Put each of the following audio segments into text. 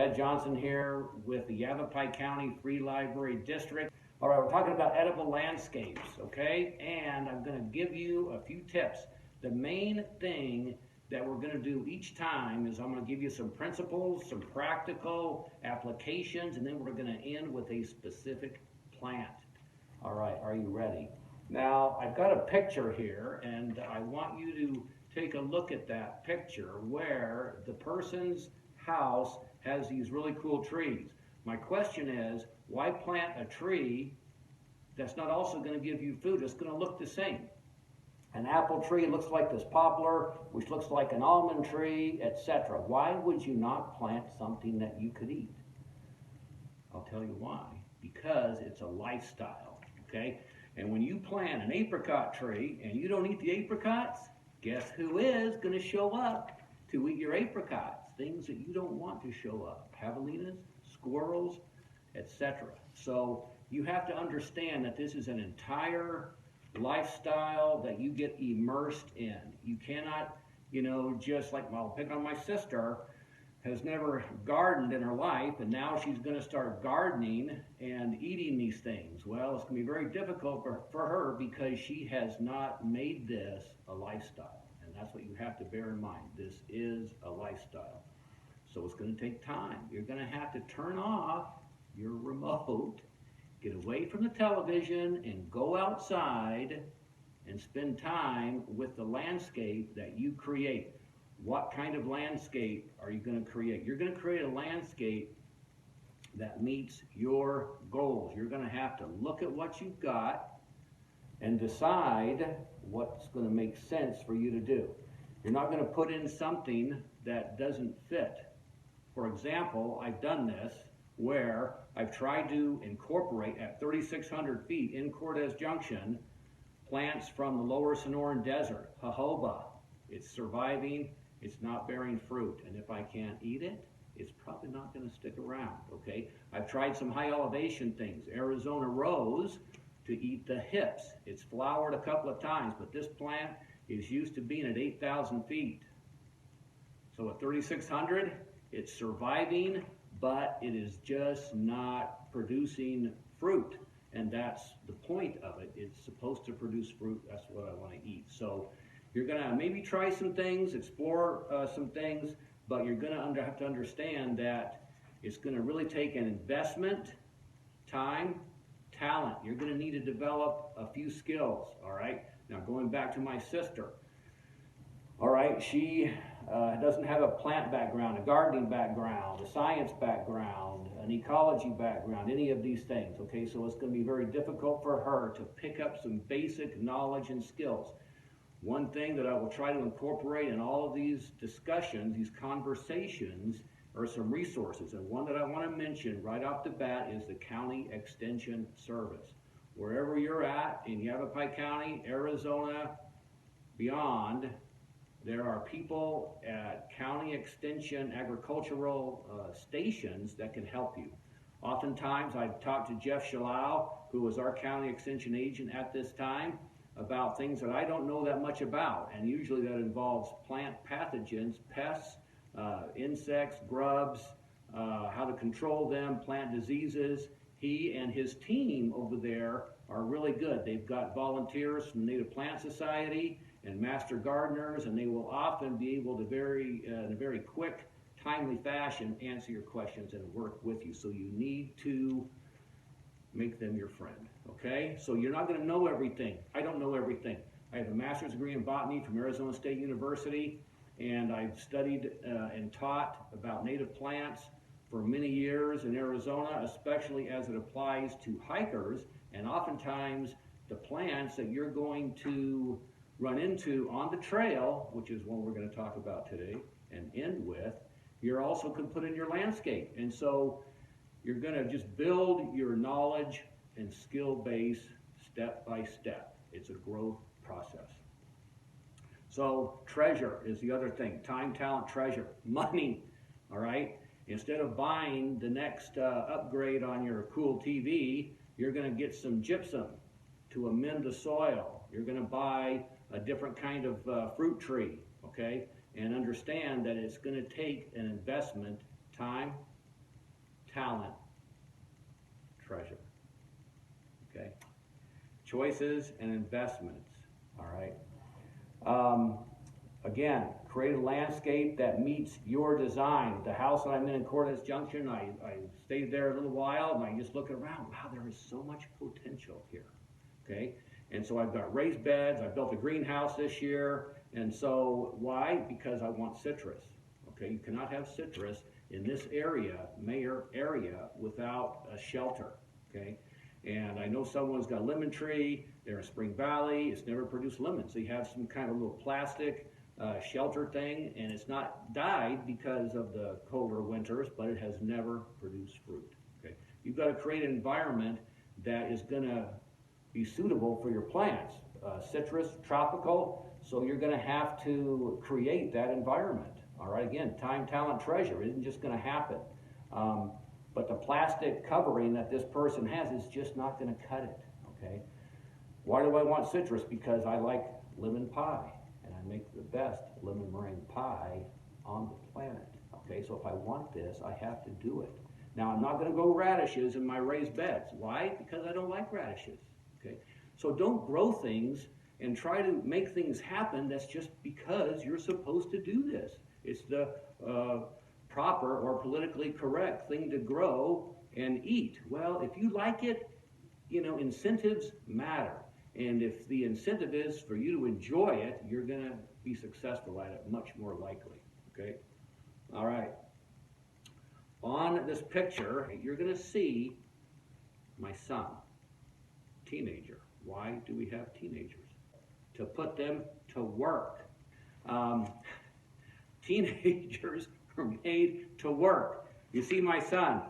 Ted Johnson here with the Yavapai County Free Library District. All right, we're talking about edible landscapes, okay? And I'm going to give you a few tips. The main thing that we're going to do each time is I'm going to give you some principles, some practical applications, and then we're going to end with a specific plant. All right, are you ready? Now, I've got a picture here, and I want you to take a look at that picture where the person's house has these really cool trees. My question is, why plant a tree that's not also going to give you food? It's going to look the same. An apple tree looks like this poplar, which looks like an almond tree, etc. Why would you not plant something that you could eat? I'll tell you why. Because it's a lifestyle, okay? And when you plant an apricot tree and you don't eat the apricots, guess who is going to show up to eat your apricots? Things that you don't want to show up. Javelinas, squirrels, etc. So you have to understand that this is an entire lifestyle that you get immersed in. You cannot, just like, well, pick on my sister, has never gardened in her life, and now she's going to start gardening and eating these things. Well, it's going to be very difficult for her because she has not made this a lifestyle. And that's what you have to bear in mind. This is a lifestyle. So it's going to take time. You're going to have to turn off your remote, get away from the television, and go outside and spend time with the landscape that you create. What kind of landscape are you going to create? You're going to create a landscape that meets your goals. You're going to have to look at what you've got and decide what's going to make sense for you to do. You're not going to put in something that doesn't fit. For example, I've done this where I've tried to incorporate at 3,600 feet in Cortez Junction plants from the lower Sonoran Desert, jojoba. It's surviving, it's not bearing fruit, and if I can't eat it, it's probably not going to stick around, okay? I've tried some high elevation things, Arizona rose, to eat the hips. It's flowered a couple of times, but this plant is used to being at 8,000 feet. So at 3,600, it's surviving, but it is just not producing fruit. And that's the point of it. It's supposed to produce fruit. That's what I want to eat. So you're going to maybe try some things, explore some things, but you're going to have to understand that it's going to really take an investment, time, talent. You're going to need to develop a few skills, all right? Now, going back to my sister, all right, she doesn't have a plant background, a gardening background, a science background, an ecology background, any of these things, okay? So it's going to be very difficult for her to pick up some basic knowledge and skills. One thing that I will try to incorporate in all of these discussions, these conversations, are some resources. And one that I want to mention right off the bat is the County Extension Service. Wherever you're at in Yavapai County, Arizona, beyond, there are people at county extension agricultural stations that can help you. Oftentimes, I've talked to Jeff Shalau, who was our county extension agent at this time, about things that I don't know that much about. And usually that involves plant pathogens, pests, insects, grubs, how to control them, plant diseases. He and his team over there are really good. They've got volunteers from the Native Plant Society and master gardeners, and they will often be able to in a very quick, timely fashion answer your questions and work with you. So you need to make them your friend, okay? So you're not going to know everything. I don't know everything. I have a master's degree in botany from Arizona State University, and I've studied and taught about native plants for many years in Arizona, especially as it applies to hikers, and oftentimes the plants that you're going to run into on the trail, which is one we're going to talk about today and end with, you're also can put in your landscape. And so you're going to just build your knowledge and skill base step by step. It's a growth process. So treasure is the other thing. Time, talent, treasure. Money, all right? Instead of buying the next upgrade on your cool TV, you're going to get some gypsum to amend the soil. You're going to buy a different kind of fruit tree, okay? And understand that it's going to take an investment, time, talent, treasure. Okay? Choices and investments. All right? Again, create a landscape that meets your design. The house that I'm in Cordes Junction, I stayed there a little while and I just look around. Wow, there is so much potential here. Okay? And so I've got raised beds. I built a greenhouse this year. And so why? Because I want citrus. Okay? You cannot have citrus in this area, Mayor area, without a shelter. Okay? And I know someone's got a lemon tree. They're in Spring Valley. It's never produced lemons. They have some kind of little plastic shelter thing, and it's not died because of the colder winters, but it has never produced fruit. Okay, you've got to create an environment that is going to be suitable for your plants. Citrus, tropical, so you're going to have to create that environment. All right, again, time, talent, treasure. It isn't just going to happen. But the plastic covering that this person has is just not going to cut it. Okay, why do I want citrus? Because I like lemon pie. And I make the best lemon meringue pie on the planet. Okay, so if I want this, I have to do it. Now, I'm not going to grow radishes in my raised beds. Why? Because I don't like radishes. Okay, so don't grow things and try to make things happen. That's just because you're supposed to do this. It's the proper or politically correct thing to grow and eat. Well, if you like it, you know, incentives matter. And if the incentive is for you to enjoy it, you're going to be successful at it, much more likely. Okay? All right. On this picture, you're going to see my son, teenager. Why do we have teenagers? To put them to work. Teenagers are made to work. You see my son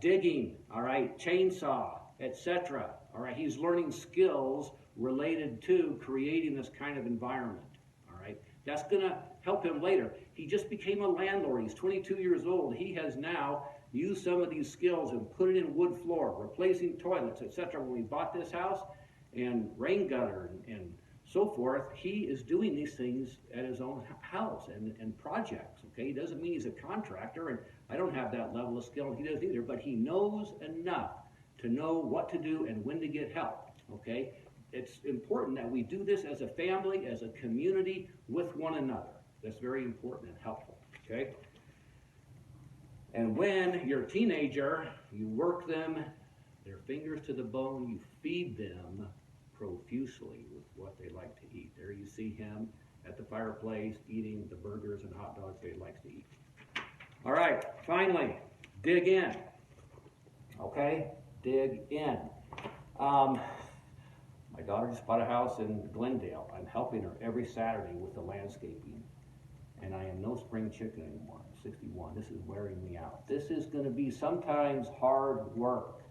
digging, all right, chainsaw, etc. All right, he's learning skills related to creating this kind of environment. All right, that's going to help him later. He just became a landlord. He's 22 years old. He has now used some of these skills and put it in wood floor, replacing toilets, etc. When we bought this house, and rain gutter and so forth, he is doing these things at his own house and projects. Okay, he doesn't mean he's a contractor, and I don't have that level of skill, and he doesn't either. But he knows enough to know what to do and when to get help, okay? It's important that we do this as a family, as a community, with one another. That's very important and helpful, okay? And when you're a teenager, you work them, their fingers to the bone, you feed them profusely with what they like to eat. There you see him at the fireplace eating the burgers and hot dogs he likes to eat. All right, finally, dig in, okay? Dig in. My daughter just bought a house in Glendale. I'm helping her every Saturday with the landscaping. And I am no spring chicken anymore. I'm 61. This is wearing me out. This is going to be sometimes hard work.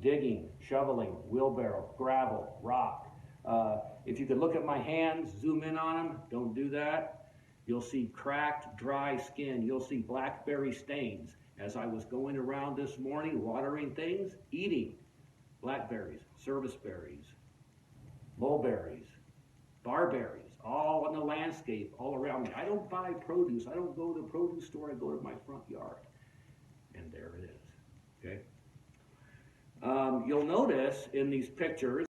Digging, shoveling, wheelbarrow, gravel, rock. If you could look at my hands, zoom in on them, don't do that. You'll see cracked, dry skin. You'll see blackberry stains. As I was going around this morning, watering things, eating blackberries, service berries, mulberries, barberries, all on the landscape, all around me. I don't buy produce. I don't go to the produce store. I go to my front yard. And there it is, okay? You'll notice in these pictures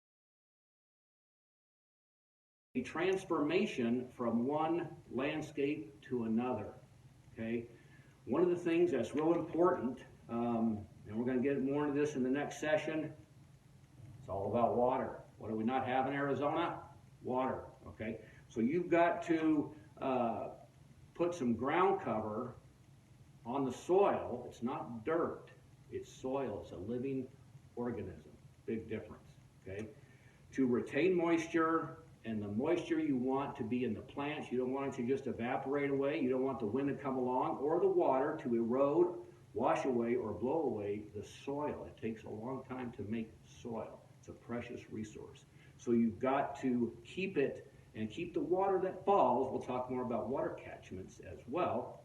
a transformation from one landscape to another, okay? One of the things that's real important, and we're going to get more into this in the next session, it's all about water. What do we not have in Arizona? Water, okay? So you've got to put some ground cover on the soil. It's not dirt, it's soil. It's a living organism. Big difference, okay? To retain moisture, and the moisture you want to be in the plants. You don't want it to just evaporate away. You don't want the wind to come along or the water to erode, wash away, or blow away the soil. It takes a long time to make soil. It's a precious resource. So you've got to keep it and keep the water that falls. We'll talk more about water catchments as well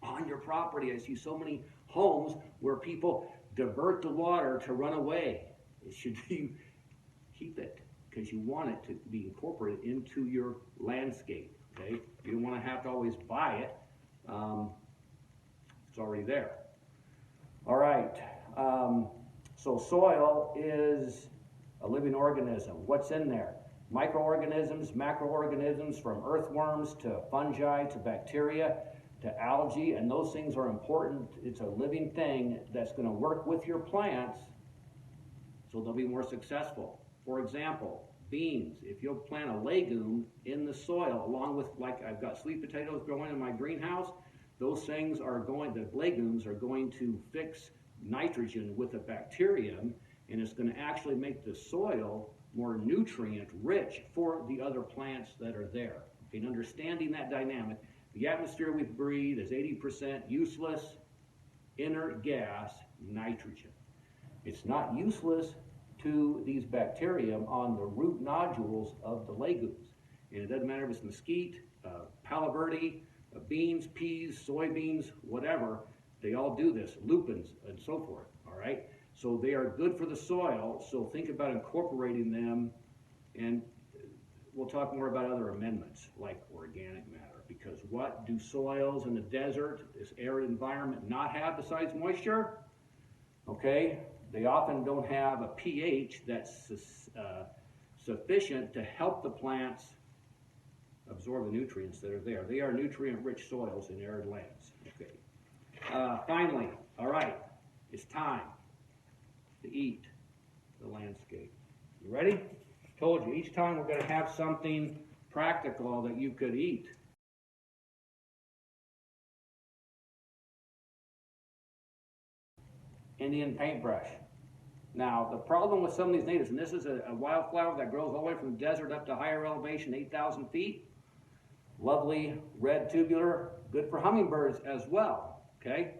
on your property. I see so many homes where people divert the water to run away. It should be, keep it, because you want it to be incorporated into your landscape, okay? You don't want to have to always buy it. It's already there. All right, so soil is a living organism. What's in there? Microorganisms, macroorganisms, from earthworms to fungi to bacteria to algae, and those things are important. It's a living thing that's going to work with your plants so they'll be more successful. For example, beans. If you'll plant a legume in the soil, along with, like I've got sweet potatoes growing in my greenhouse, those things are going, the legumes are going to fix nitrogen with a bacterium, and it's going to actually make the soil more nutrient rich for the other plants that are there. Okay, and understanding that dynamic, the atmosphere we breathe is 80% useless inert gas, nitrogen. It's not useless to these bacterium on the root nodules of the legumes. And it doesn't matter if it's mesquite, palo verde, beans, peas, soybeans, whatever, they all do this, lupins and so forth, all right? So they are good for the soil, so think about incorporating them, and we'll talk more about other amendments like organic matter, because what do soils in the desert, this arid environment, not have besides moisture? Okay, they often don't have a pH that's sufficient to help the plants absorb the nutrients that are there. They are nutrient-rich soils in arid lands. Okay. Finally, all right, it's time to eat the landscape. You ready? Told you, each time we're going to have something practical that you could eat. Indian paintbrush. Now, the problem with some of these natives, and this is a wildflower that grows all the way from the desert up to higher elevation, 8,000 feet. Lovely red tubular, good for hummingbirds as well, okay?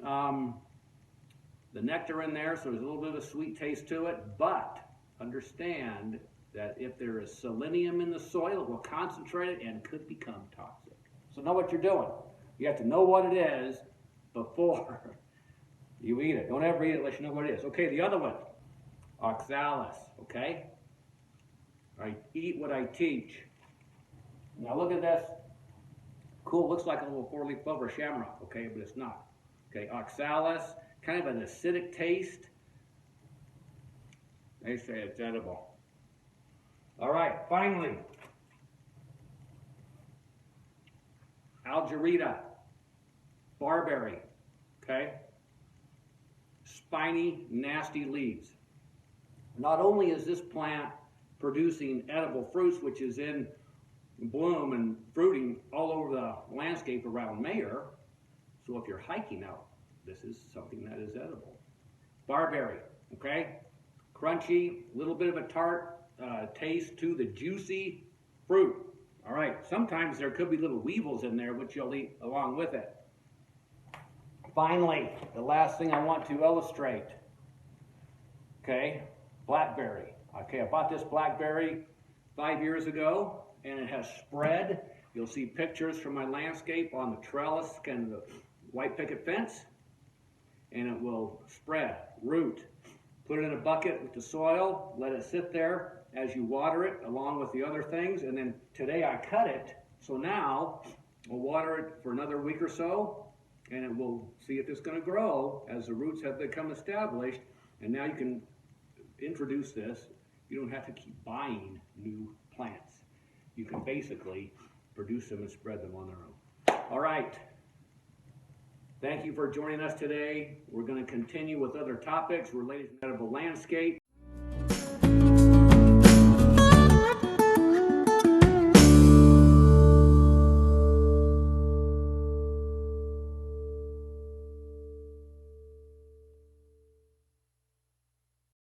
The nectar in there, so there's a little bit of a sweet taste to it, but understand that if there is selenium in the soil, it will concentrate it and could become toxic. So know what you're doing. You have to know what it is before you eat it. Don't ever eat it unless you know what it is. Okay, the other one, oxalis, okay? I eat what I teach. Now look at this. Cool, looks like a little four-leaf clover shamrock, okay, but it's not. Okay, oxalis, kind of an acidic taste. They say it's edible. All right, finally, algerita, barberry, okay? Spiny, nasty leaves. Not only is this plant producing edible fruits, which is in bloom and fruiting all over the landscape around Mayer, so if you're hiking out, this is something that is edible. Barberry, okay? Crunchy, little bit of a tart taste to the juicy fruit. All right, sometimes there could be little weevils in there, which you'll eat along with it. Finally, the last thing I want to illustrate, okay, blackberry. Okay, I bought this blackberry 5 years ago, and it has spread. You'll see pictures from my landscape on the trellis, kind of the white picket fence, and it will spread, root. Put it in a bucket with the soil, let it sit there as you water it along with the other things, and then today I cut it, so now we'll water it for another week or so, and it will see if it's going to grow as the roots have become established, and now you can introduce this. You don't have to keep buying new plants. You can basically produce them and spread them on their own. All right. Thank you for joining us today. We're going to continue with other topics related to edible landscape.